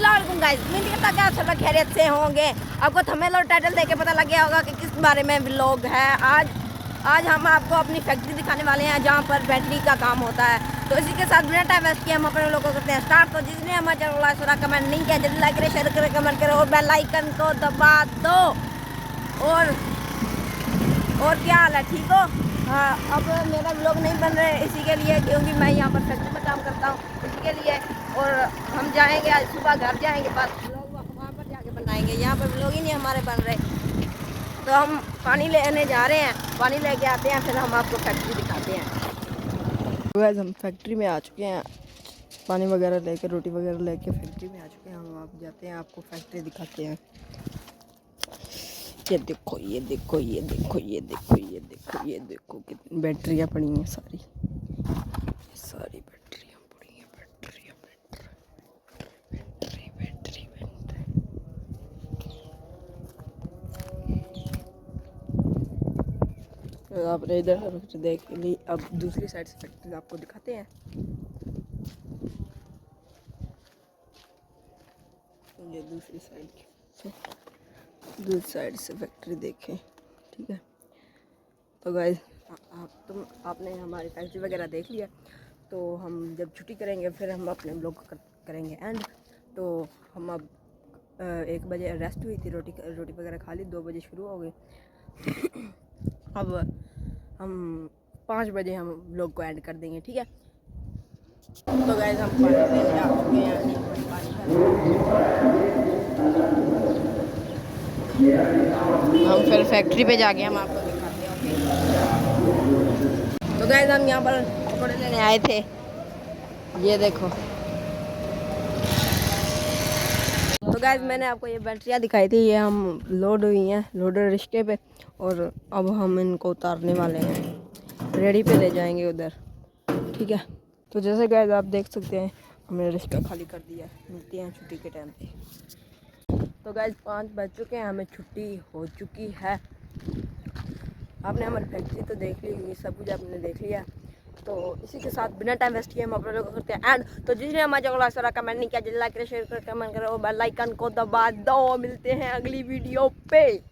अस्सलाम गाइस, उम्मीद करता कि आप सब लोग खैरियत से होंगे। आपको थंबनेल और टाइटल देख के पता लग गया होगा कि किस बारे में व्लॉग है। आज हम आपको अपनी फैक्ट्री दिखाने वाले हैं जहाँ पर बैटरी का काम होता है। तो इसी के साथ बिना टाइम वेस्ट किए हम अपने लोगों को करते हैं स्टार्ट। तो जिसने हमारे चैनल को कमेंट नहीं किया, जल्दी लाइक करें, शेयर करें, कमेंट करें और बेल आइकन को दबा दो। और क्या हाल है, ठीक हो? हाँ, अब मेरा व्लॉग नहीं बन रहा है इसी के लिए, क्योंकि मैं यहाँ पर फैक्ट्री में काम करता हूँ इसी के लिए। और हम जाएंगे आज सुबह, घर जाएंगे, बस व्लॉग वहाँ पर जाके बनाएंगे। यहाँ पर व्लॉग ही नहीं हमारे बन रहे। तो हम पानी लेने जा रहे हैं, पानी लेके आते हैं, फिर हम आपको फैक्ट्री दिखाते हैं। तो हम फैक्ट्री में आ चुके हैं, पानी वगैरह लेके, रोटी वगैरह लेके फैक्ट्री में आ चुके हैं। हम आप जाते हैं, आपको फैक्ट्री दिखाते हैं। ये देखो, ये देखो, ये देखो, ये देखो, ये देखो, ये देखो कितनी बैटरियाँ पड़ी हैं, सारी बैटरियाँ पड़ी हैं। बैटरी तो आपने इधर देख ली। अब दूसरी साइड से फैक्ट्री आपको दिखाते हैं। ये दूसरी साइड से फैक्ट्री देखें, ठीक है। तो गाइस, आपने हमारी फैक्ट्री वगैरह देख लिया। तो हम जब छुट्टी करेंगे फिर हम अपने ब्लॉग करेंगे एंड। तो हम अब 1 बजे रेस्ट हुई थी, रोटी वगैरह खा ली, 2 बजे शुरू हो गए। अब हम 5 बजे हम ब्लॉग को एंड कर देंगे, ठीक है। तो गाइस, हम पानी लेने आ चुके हैं, हम फिर फैक्ट्री पे जाके हम आपको दिखाते हैं। तो गाइस, हम यहाँ पर कपड़े लेने आए थे, ये देखो। तो गाइस, मैंने आपको ये बैटरियाँ दिखाई थी, ये हम लोड हुई हैं लोडर रिश्ते पे। और अब हम इनको उतारने वाले हैं, रेडी पे ले जाएंगे उधर, ठीक है। तो जैसे गाइस आप देख सकते हैं, हमने रिश्ता खाली कर दिया। मिलते हैं छुट्टी के टाइम पे। तो गाइस 5 बज चुके हैं, हमें छुट्टी हो चुकी है। आपने हमारी फैक्ट्री तो देख ली, ये सब कुछ आपने देख लिया। तो इसी के साथ बिना टाइम वेस्ट किए हम अपने लोग करते हैं एंड। तो जिसने हमारे चैनल को कमेंट नहीं किया, जल्दी लाइक करें, शेयर करें, कमेंट करें और बेल आइकन को दबा दो। मिलते हैं अगली वीडियो पे।